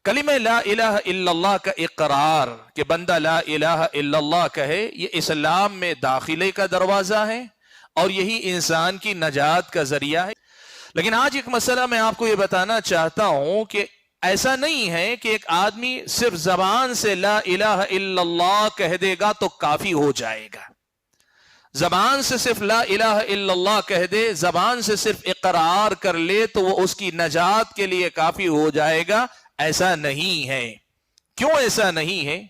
کلمہ لا الہ الا اللہ کا اقرار کہ بندہ لا الہ الا اللہ کہے، یہ اسلام میں داخلے کا دروازہ ہے اور یہی انسان کی نجات کا ذریعہ ہے۔ لیکن آج ایک مسئلہ میں آپ کو یہ بتانا چاہتا ہوں کہ ایسا نہیں ہے کہ ایک آدمی صرف زبان سے لا الہ الا اللہ کہہ دے گا تو کافی ہو جائے گا۔ زبان سے صرف لا الہ الا اللہ کہہ دے، زبان سے صرف اقرار کر لے تو وہ اس کی نجات کے لیے کافی ہو جائے گا، ایسا نہیں ہے۔ کیوں ایسا نہیں ہے؟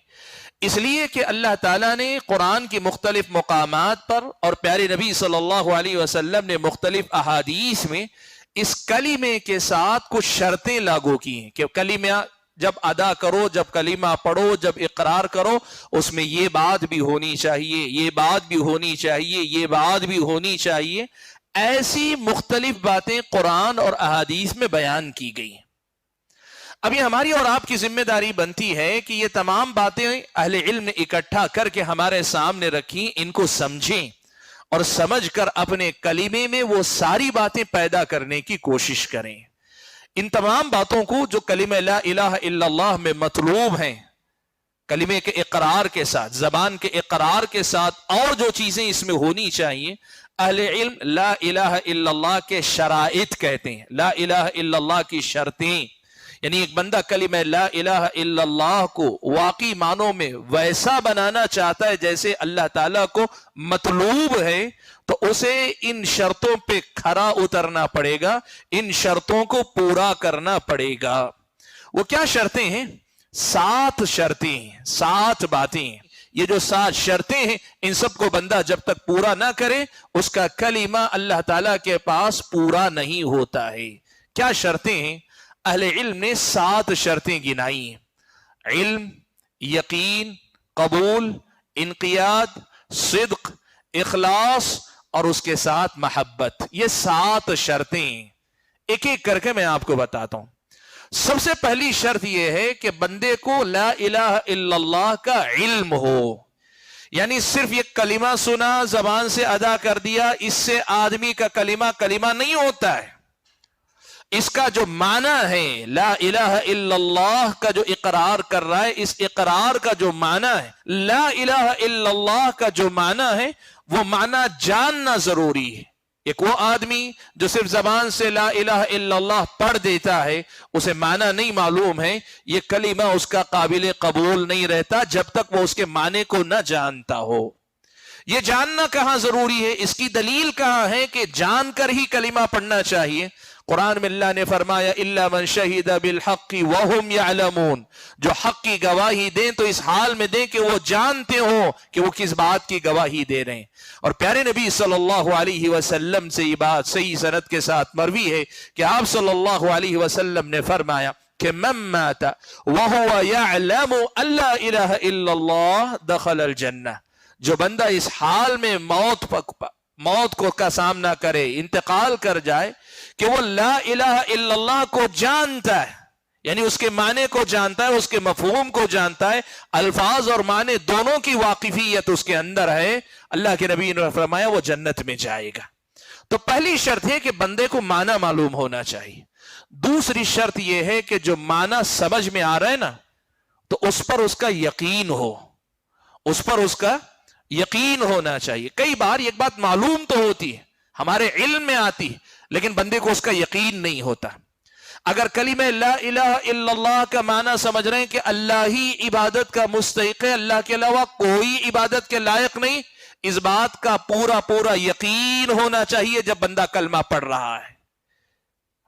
اس لیے کہ اللہ تعالیٰ نے قرآن کی مختلف مقامات پر اور پیارے نبی صلی اللہ علیہ وسلم نے مختلف احادیث میں اس کلمے کے ساتھ کچھ شرطیں لاگو کی ہیں کہ کلمہ جب ادا کرو، جب کلمہ پڑھو، جب اقرار کرو، اس میں یہ بات بھی ہونی چاہیے، یہ بات بھی ہونی چاہیے، یہ بات بھی ہونی چاہیے۔ ایسی مختلف باتیں قرآن اور احادیث میں بیان کی گئی ہیں۔ اب یہ ہماری اور آپ کی ذمہ داری بنتی ہے کہ یہ تمام باتیں اہل علم نے اکٹھا کر کے ہمارے سامنے رکھی، ان کو سمجھیں اور سمجھ کر اپنے کلمے میں وہ ساری باتیں پیدا کرنے کی کوشش کریں۔ ان تمام باتوں کو جو کلمہ لا الہ الا اللہ میں مطلوب ہیں، کلمے کے اقرار کے ساتھ، زبان کے اقرار کے ساتھ اور جو چیزیں اس میں ہونی چاہیے، اہل علم لا الہ الا اللہ کے شرائط کہتے ہیں، لا الہ الا اللہ کی شرطیں۔ یعنی ایک بندہ کلمہ لا الہ الا اللہ کو واقعی معنوں میں ویسا بنانا چاہتا ہے جیسے اللہ تعالیٰ کو مطلوب ہے، تو اسے ان شرطوں پہ کھرا اترنا پڑے گا، ان شرطوں کو پورا کرنا پڑے گا۔ وہ کیا شرطیں ہیں؟ 7 شرطیں ہیں، 7 باتیں ہیں۔ یہ جو 7 شرطیں ہیں، ان سب کو بندہ جب تک پورا نہ کرے اس کا کلمہ اللہ تعالیٰ کے پاس پورا نہیں ہوتا ہے۔ کیا شرطیں ہیں؟ اہل علم نے 7 شرطیں گنائی ہیں۔ علم، یقین، قبول، انقیاد، صدق، اخلاص اور اس کے ساتھ محبت، یہ 7 شرطیں ایک ایک کر کے میں آپ کو بتاتا ہوں۔ سب سے پہلی شرط یہ ہے کہ بندے کو لا الہ الا اللہ کا علم ہو، یعنی صرف یہ کلمہ سنا، زبان سے ادا کر دیا، اس سے آدمی کا کلمہ نہیں ہوتا ہے۔ اس کا جو معنی ہے، لا الہ الا اللہ کا جو اقرار کر رہا ہے، اس اقرار کا جو معنی ہے، لا الہ الا اللہ کا جو معنی ہے، وہ معنی جاننا ضروری ہے۔ ایک وہ آدمی جو صرف زبان سے لا الہ الا اللہ پڑھ دیتا ہے، اسے معنی نہیں معلوم ہے، یہ کلمہ اس کا قابل قبول نہیں رہتا جب تک وہ اس کے معنی کو نہ جانتا ہو۔ یہ جاننا کہاں ضروری ہے؟ اس کی دلیل کہاں ہے کہ جان کر ہی کلمہ پڑھنا چاہیے؟ قرآن میں اللہ نے فرمایا الا من شہد بالحق وهم يعلمون، جو حق کی گواہی دیں تو اس حال میں دیں کہ وہ جانتے ہوں کہ وہ کس بات کی گواہی دے رہے ہیں۔ اور پیارے نبی صلی اللہ علیہ وسلم سے یہ بات صحیح سند کے ساتھ مروی ہے کہ آپ صلی اللہ علیہ وسلم نے فرمایا کہ من مات وهو يعلم ان لا الہ الا اللہ دخل الجنہ، جو بندہ اس حال میں موت کو کا سامنا کرے، انتقال کر جائے کہ وہ لا الہ الا اللہ کو جانتا ہے، یعنی اس کے معنی کو جانتا ہے، اس کے مفہوم کو جانتا ہے، الفاظ اور معنی دونوں کی واقفیت اس کے اندر ہے، اللہ کے نبی نے فرمایا وہ جنت میں جائے گا۔ تو پہلی شرط ہے کہ بندے کو معنی معلوم ہونا چاہیے۔ دوسری شرط یہ ہے کہ جو معنی سمجھ میں آ رہا ہے نا، تو اس پر اس کا یقین ہو، اس پر اس کا یقین ہونا چاہیے۔ کئی بار ایک بات معلوم تو ہوتی ہے، ہمارے علم میں آتی ہے، لیکن بندے کو اس کا یقین نہیں ہوتا۔ اگر کلمہ لا الہ الا اللہ کا معنی سمجھ رہے ہیں کہ اللہ ہی عبادت کا مستحق ہے، اللہ کے علاوہ کوئی عبادت کے لائق نہیں، اس بات کا پورا یقین ہونا چاہیے جب بندہ کلمہ پڑھ رہا ہے۔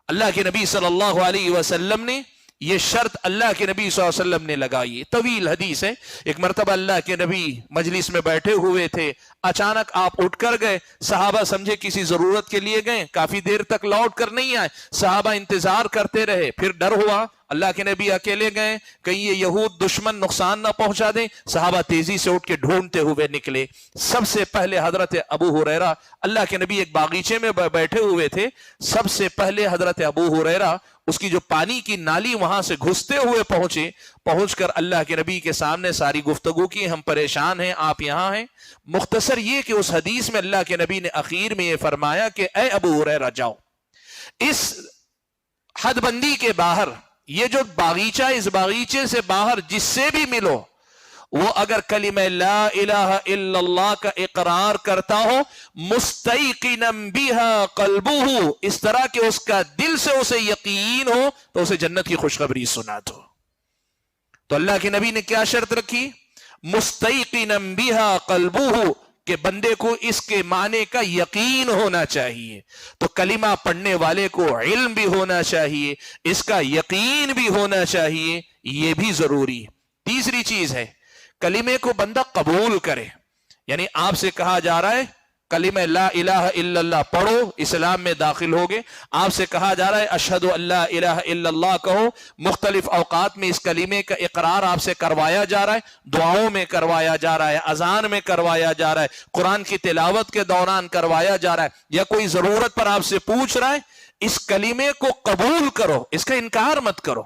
اللہ کے نبی صلی اللہ علیہ وسلم نے یہ شرط اللہ کے نبی صلی اللہ علیہ وسلم نے لگائی، طویل حدیث ہے۔ ایک مرتبہ اللہ کے نبی مجلس میں بیٹھے ہوئے تھے، اچانک آپ اٹھ کر گئے، صحابہ سمجھے کسی ضرورت کے لیے گئے، کافی دیر تک لوٹ کر نہیں آئے، صحابہ انتظار کرتے رہے، پھر ڈر ہوا اللہ کے نبی اکیلے گئے، کہیں یہ یہود دشمن نقصان نہ پہنچا دیں، صحابہ تیزی سے اٹھ کے ڈھونڈتے ہوئے نکلے۔ سب سے پہلے حضرت ابو ہریرہ، اللہ کے نبی ایک باغیچے میں بیٹھے ہوئے تھے، سب سے پہلے حضرت ابو ہریرہ اس کی جو پانی کی نالی وہاں سے گھستے ہوئے پہنچ کر اللہ کے نبی کے سامنے ساری گفتگو کی، ہم پریشان ہیں، آپ یہاں ہیں۔ مختصر یہ کہ اس حدیث میں اللہ کے نبی نے اخیر میں یہ فرمایا کہ اے ابو ہریرہ جاؤ، اس حد بندی کے باہر یہ جو باغیچہ, اس باغیچے سے باہر جس سے بھی ملو, وہ اگر کلمہ لا الہ الا اللہ کا اقرار کرتا ہو, مستیقنا بها قلبہ, اس طرح کہ اس کا دل سے اسے یقین ہو, تو اسے جنت کی خوشخبری سنا دو. تو اللہ کے نبی نے کیا شرط رکھی؟ مستیقنا بها قلبہ, کہ بندے کو اس کے معنی کا یقین ہونا چاہیے. تو کلمہ پڑھنے والے کو علم بھی ہونا چاہیے, اس کا یقین بھی ہونا چاہیے, یہ بھی ضروری. تیسری چیز ہے کلمے کو بندہ قبول کرے. یعنی آپ سے کہا جا رہا ہے کلمہ لا الہ الا اللہ پڑھو, اسلام میں داخل ہوگے. آپ سے کہا جا رہا ہے اشہد ان لا الہ الا اللہ کہو. مختلف اوقات میں اس کلمے کا اقرار آپ سے کروایا جا رہا ہے, دعاؤں میں کروایا جا رہا ہے, اذان میں کروایا جا رہا ہے, قرآن کی تلاوت کے دوران کروایا جا رہا ہے, یا کوئی ضرورت پر آپ سے پوچھ رہا ہے. اس کلمے کو قبول کرو, اس کا انکار مت کرو.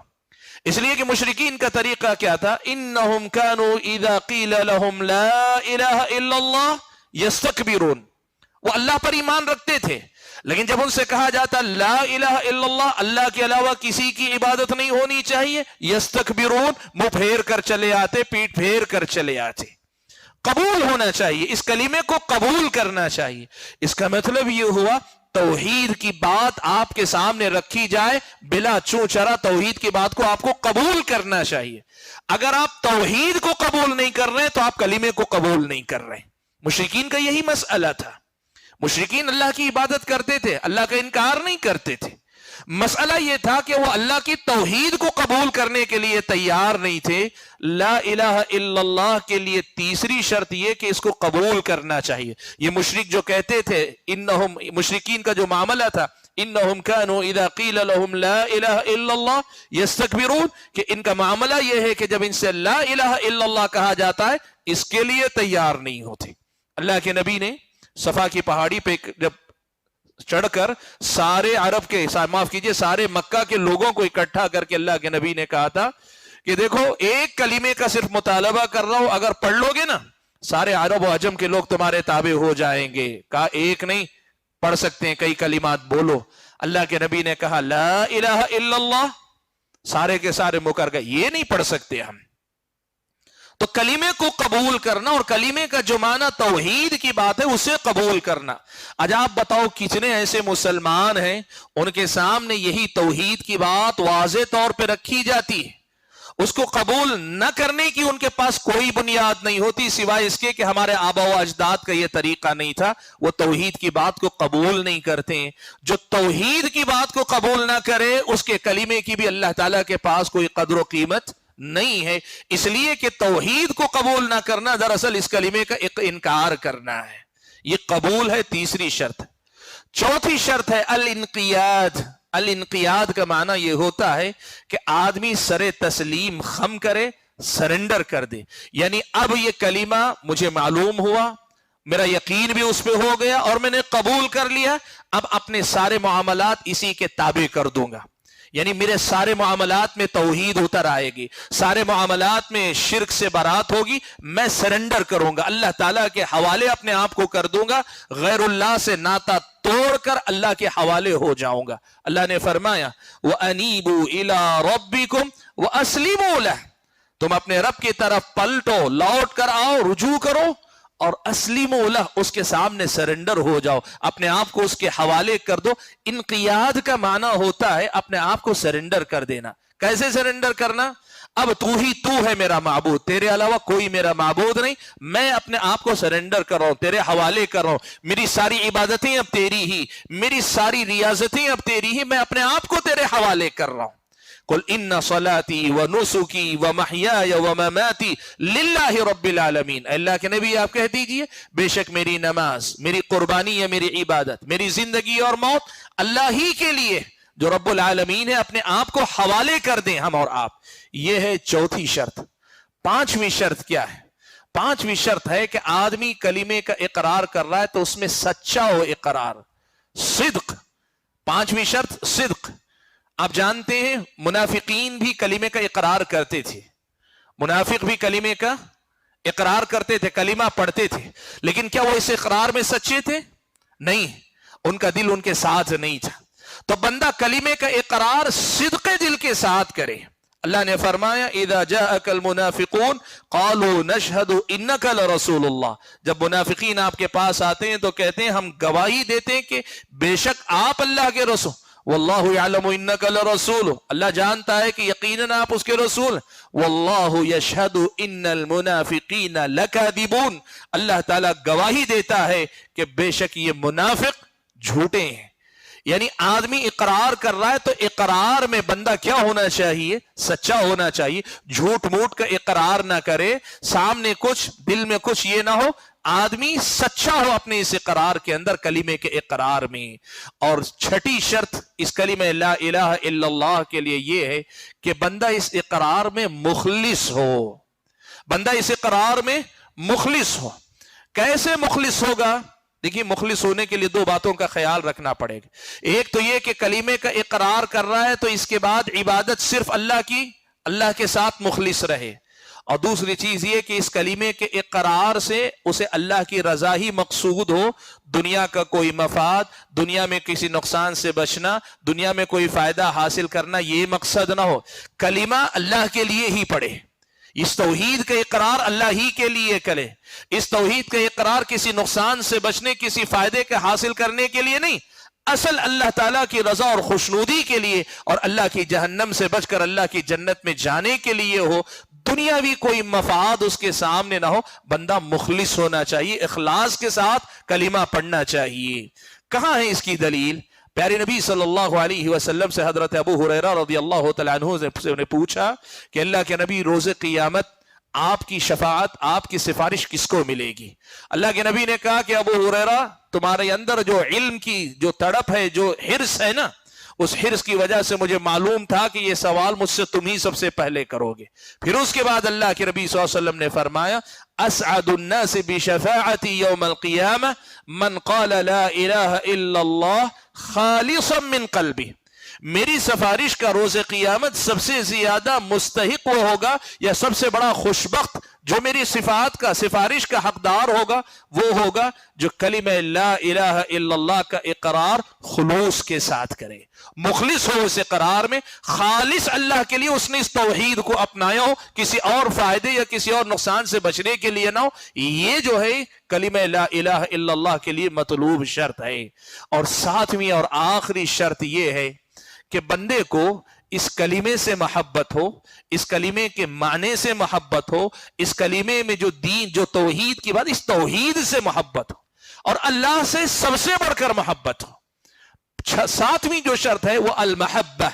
اس لیے کہ مشرکین کا طریقہ کیا تھا؟ انہم کانوا اذا قیل لهم لا الہ الا اللہ یستکبرون. وہ اللہ پر ایمان رکھتے تھے, لیکن جب ان سے کہا جاتا لا الہ الا اللہ, اللہ کے علاوہ کسی کی عبادت نہیں ہونی چاہیے, یستکبرون, منہ پھیر کر چلے آتے, پیٹ پھیر کر چلے آتے. قبول ہونا چاہیے, اس کلمے کو قبول کرنا چاہیے. اس کا مطلب یہ ہوا توحید کی بات آپ کے سامنے رکھی جائے, بلا چوں چرا توحید کی بات کو آپ کو قبول کرنا چاہیے. اگر آپ توحید کو قبول نہیں کر رہے تو آپ کلمے کو قبول نہیں کر رہے. مشرکین کا یہی مسئلہ تھا. مشرکین اللہ کی عبادت کرتے تھے, اللہ کا انکار نہیں کرتے تھے. مسئلہ یہ تھا کہ وہ اللہ کی توحید کو قبول کرنے کے لیے تیار نہیں تھے. لا الہ الا اللہ کے لیے تیسری شرط یہ کہ اس کو قبول کرنا چاہیے. یہ مشرک جو کہتے تھے, انہم, مشرکین کا جو معاملہ تھا, انہم کانوا اذا قیل لهم لا الہ الا اللہ یستکبرون, کہ ان کا معاملہ یہ ہے کہ جب ان سے لا الہ الا اللہ کہا جاتا ہے اس کے لیے تیار نہیں ہوتے. اللہ کے نبی نے صفا کی پہاڑی پہ جب چڑھ کر سارے عرب کے, معاف کیجئے, سارے مکہ کے لوگوں کو اکٹھا کر کے اللہ کے نبی نے کہا تھا کہ دیکھو ایک کلمے کا صرف مطالبہ کر رہا ہوں, اگر پڑھ لو گے نا سارے عرب و عجم کے لوگ تمہارے تابع ہو جائیں گے. کہا ایک نہیں, پڑھ سکتے ہیں, کئی کلمات بولو. اللہ کے نبی نے کہا لا الہ الا اللہ, سارے کے سارے مکر گئے, یہ نہیں پڑھ سکتے ہم. تو کلمے کو قبول کرنا, اور کلمے کا جو معنی توحید کی بات ہے اسے قبول کرنا. آج آپ بتاؤ کتنے ایسے مسلمان ہیں ان کے سامنے یہی توحید کی بات واضح طور پہ رکھی جاتی ہے, اس کو قبول نہ کرنے کی ان کے پاس کوئی بنیاد نہیں ہوتی سوائے اس کے کہ ہمارے آبا و اجداد کا یہ طریقہ نہیں تھا, وہ توحید کی بات کو قبول نہیں کرتے ہیں. جو توحید کی بات کو قبول نہ کرے اس کے کلمے کی بھی اللہ تعالیٰ کے پاس کوئی قدر و قیمت نہیں ہے. اس لیے کہ توحید کو قبول نہ کرنا دراصل اس کلمے کا ایک انکار کرنا ہے. یہ قبول ہے تیسری شرط. چوتھی شرط ہے الانقیاد. الانقیاد کا معنی یہ ہوتا ہے کہ آدمی سر تسلیم خم کرے, سرنڈر کر دے. یعنی اب یہ کلمہ مجھے معلوم ہوا, میرا یقین بھی اس پہ ہو گیا اور میں نے قبول کر لیا, اب اپنے سارے معاملات اسی کے تابع کر دوں گا. یعنی میرے سارے معاملات میں توحید اتر آئے گی, سارے معاملات میں شرک سے برات ہوگی, میں سرنڈر کروں گا, اللہ تعالیٰ کے حوالے اپنے آپ کو کر دوں گا, غیر اللہ سے ناتا توڑ کر اللہ کے حوالے ہو جاؤں گا. اللہ نے فرمایا وَأَنِيبُوا إِلَىٰ رَبِّكُمْ وَأَسْلِمُوا لَهُ, تم اپنے رب کی طرف پلٹو, لوٹ کر آؤ, رجوع کرو, اور اسلیموا لہ, اس کے سامنے سرنڈر ہو جاؤ, اپنے آپ کو اس کے حوالے کر دو. انقیاد کا معنی ہوتا ہے اپنے آپ کو سرنڈر کر دینا. کیسے سرنڈر کرنا؟ اب تو ہی تو ہے میرا معبود, تیرے علاوہ کوئی میرا معبود نہیں, میں اپنے آپ کو سرنڈر کر رہا ہوں, تیرے حوالے کر رہا ہوں, میری ساری عبادتیں اب تیری ہی, میری ساری ریاضتیں اب تیری ہی, میں اپنے آپ کو تیرے حوالے کر رہا ہوں. قل ان صلاتی ونسکی ومحیای ومماتی للہ رب العالمین. اللہ کے نبی آپ کہہ دیجئے بے شک میری نماز, میری قربانی یا میری عبادت, میری زندگی اور موت اللہ ہی کے لیے جو رب العالمین ہے, اپنے آپ کو حوالے کر دیں ہم اور آپ. یہ ہے چوتھی شرط. پانچویں شرط کیا ہے؟ پانچویں شرط ہے کہ آدمی کلمے کا اقرار کر رہا ہے تو اس میں سچا ہو اقرار, صدق. پانچویں شرط صدق. آپ جانتے ہیں منافقین بھی کلمے کا اقرار کرتے تھے, منافق بھی کلمے کا اقرار کرتے تھے, کلمہ پڑھتے تھے, لیکن کیا وہ اس اقرار میں سچے تھے؟ نہیں, ان کا دل ان کے ساتھ نہیں تھا. تو بندہ کلمے کا اقرار صدق دل کے ساتھ کرے. اللہ نے فرمایا اذا جاءك المنافقون قالوا نشهد انك لرسول اللہ. جب منافقین آپ کے پاس آتے ہیں تو کہتے ہیں ہم گواہی دیتے ہیں کہ بے شک آپ اللہ کے رسول. واللہ یعلم انک لرسول. اللہ جانتا ہے کہ یقیناً آپ اس کے رسول. واللہ یشہد ان المنافقین لکاذبون. اللہ تعالیٰ گواہی دیتا ہے کہ بے شک یہ منافق جھوٹے ہیں. یعنی آدمی اقرار کر رہا ہے تو اقرار میں بندہ کیا ہونا چاہیے؟ سچا ہونا چاہیے. جھوٹ موٹ کا اقرار نہ کرے, سامنے کچھ دل میں کچھ یہ نہ ہو. آدمی سچا ہو اپنے اس اقرار کے اندر, کلمے کے اقرار میں. اور چھٹی شرط اس کلمہ لا الہ الا اللہ کے لیے یہ ہے کہ بندہ اس اقرار میں مخلص ہو. بندہ اس اقرار میں مخلص ہو. کیسے مخلص ہوگا؟ دیکھیے, مخلص ہونے کے لیے دو باتوں کا خیال رکھنا پڑے گا. ایک تو یہ کہ کلمے کا اقرار کر رہا ہے تو اس کے بعد عبادت صرف اللہ کی, اللہ کے ساتھ مخلص رہے. اور دوسری چیز یہ کہ اس کلمے کے اقرار سے اسے اللہ کی رضا ہی مقصود ہو. دنیا کا کوئی مفاد, دنیا میں کسی نقصان سے بچنا, دنیا میں کوئی فائدہ حاصل کرنا, یہ مقصد نہ ہو. کلمہ اللہ کے لیے ہی پڑھے. اس توحید کا اقرار اللہ ہی کے لیے کرے. اس توحید کا اقرار کسی نقصان سے بچنے, کسی فائدے کے حاصل کرنے کے لیے نہیں, اصل اللہ تعالیٰ کی رضا اور خوشنودی کے لیے اور اللہ کی جہنم سے بچ کر اللہ کی جنت میں جانے کے لیے ہو. دنیاوی کوئی مفاد اس کے سامنے نہ ہو. بندہ مخلص ہونا چاہیے, اخلاص کے ساتھ کلمہ پڑھنا چاہیے. کہاں ہے اس کی دلیل؟ پیارے نبی صلی اللہ علیہ وسلم سے حضرت ابو ہریرہ رضی اللہ تعالیٰ عنہ نے پوچھا کہ اللہ کے نبی, روز قیامت آپ کی شفاعت, آپ کی سفارش کس کو ملے گی؟ اللہ کے نبی نے کہا کہ ابو ہریرہ, تمہارے اندر جو علم کی جو تڑپ ہے, جو حرص ہے نا, اس حرص کی وجہ سے مجھے معلوم تھا کہ یہ سوال مجھ سے تم ہی سب سے پہلے کرو گے. پھر اس کے بعد اللہ کے نبی صلی اللہ علیہ وسلم نے فرمایا اسعد الناس بشفاعتی یوم القیامہ من قال لا الہ الا اللہ خالصا من قلبی. میری سفارش کا روز قیامت سب سے زیادہ مستحق وہ ہوگا یا سب سے بڑا خوشبخت جو میری صفات کا, سفارش کا حقدار ہوگا, وہ ہوگا جو کلمہ لا الہ الا اللہ کا اقرار خلوص کے ساتھ کرے, مخلص ہو اس اقرار میں, خالص اللہ کے لیے اس نے اس توحید کو اپنایا ہو, کسی اور فائدے یا کسی اور نقصان سے بچنے کے لیے نہ ہو. یہ جو ہے کلمہ لا الہ الا اللہ کے لیے مطلوب شرط ہے. اور ساتویں اور آخری شرط یہ ہے کہ بندے کو اس کلمے سے محبت ہو, اس کلمے کے معنی سے محبت ہو, اس کلمے میں جو دین, جو توحید کی بات, اس توحید سے محبت ہو, اور اللہ سے سب سے بڑھ کر محبت ہو. ساتویں جو شرط ہے وہ المحبہ,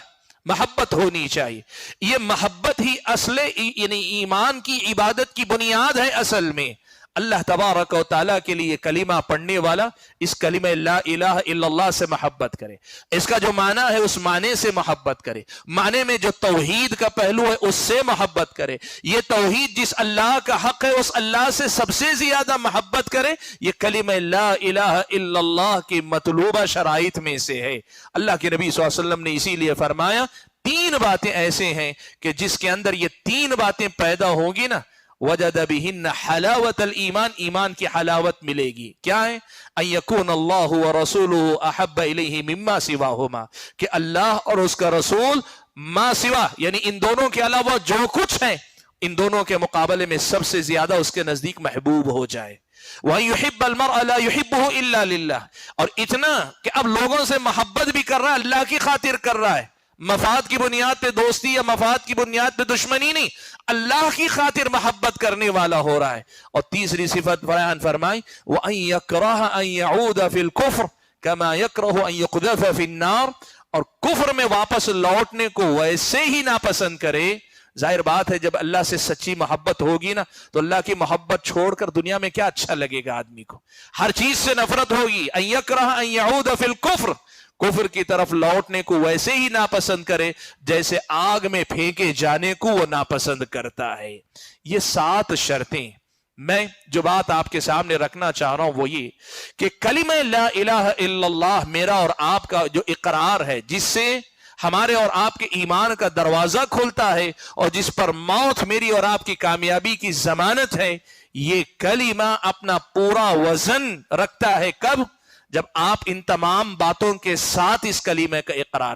محبت ہونی چاہیے. یہ محبت ہی اصل, یعنی ایمان کی, عبادت کی بنیاد ہے. اصل میں اللہ تبارک و تعالیٰ کے لیے کلمہ پڑھنے والا اس کلمہ لا الہ الا اللہ سے محبت کرے, اس کا جو معنی ہے اس معنی سے محبت کرے, معنی میں جو توحید کا پہلو ہے اس سے محبت کرے. یہ توحید جس اللہ کا حق ہے اس اللہ سے سب سے زیادہ محبت کرے. یہ کلمہ لا الہ الا اللہ کی مطلوبہ شرائط میں سے ہے. اللہ کے نبی صلی اللہ علیہ وسلم نے اسی لیے فرمایا تین باتیں ایسے ہیں کہ جس کے اندر یہ تین باتیں پیدا ہوں گی نا, وجد بہن حلاوت الایمان, ایمان کی حلاوت ملے گی. کیا ہے؟ ان یکون اللہ ورسولہ احب الیہ مما سواہما, کہ اللہ اور اس کا رسول ما سوا, یعنی ان دونوں کے علاوہ جو کچھ ہے, ان دونوں کے مقابلے میں سب سے زیادہ اس کے نزدیک محبوب ہو جائے. وَأَن يُحِبَّ الْمَرْءَ لَا يُحِبُّهُ إِلَّا لِلَّهِ, اور اتنا کہ اب لوگوں سے محبت بھی کر رہا ہے, اللہ کی خاطر کر رہا ہے. مفاد کی بنیاد پہ دوستی یا مفاد کی بنیاد پہ دشمنی نہیں, اللہ کی خاطر محبت کرنے والا ہو رہا ہے. اور تیسری صفت بیان فرمائی وَأَن يَكْرَهَ أَن يَعُودَ فِي الْكُفْرِ كَمَا يَكْرَهُ أَن يُقْذَفَ فِي النَّارِ, اور کفر میں واپس لوٹنے کو ویسے ہی ناپسند کرے. ظاہر بات ہے جب اللہ سے سچی محبت ہوگی نا تو اللہ کی محبت چھوڑ کر دنیا میں کیا اچھا لگے گا آدمی کو, ہر چیز سے نفرت ہوگی. أَن يَكْرَهَ أَن يَعُودَ فِي الْكُفْرِ, کفر کی طرف لوٹنے کو ویسے ہی ناپسند کرے جیسے آگ میں پھینکے جانے کو وہ ناپسند کرتا ہے. یہ 7 شرطیں میں جو بات آپ کے سامنے رکھنا چاہ رہا ہوں وہ یہ کہ کلمہ لا الہ الا اللہ میرا اور آپ کا جو اقرار ہے, جس سے ہمارے اور آپ کے ایمان کا دروازہ کھلتا ہے اور جس پر موت میری اور آپ کی کامیابی کی ضمانت ہے, یہ کلمہ اپنا پورا وزن رکھتا ہے. کب؟ جب آپ ان تمام باتوں کے ساتھ اس کلمے کا اقرار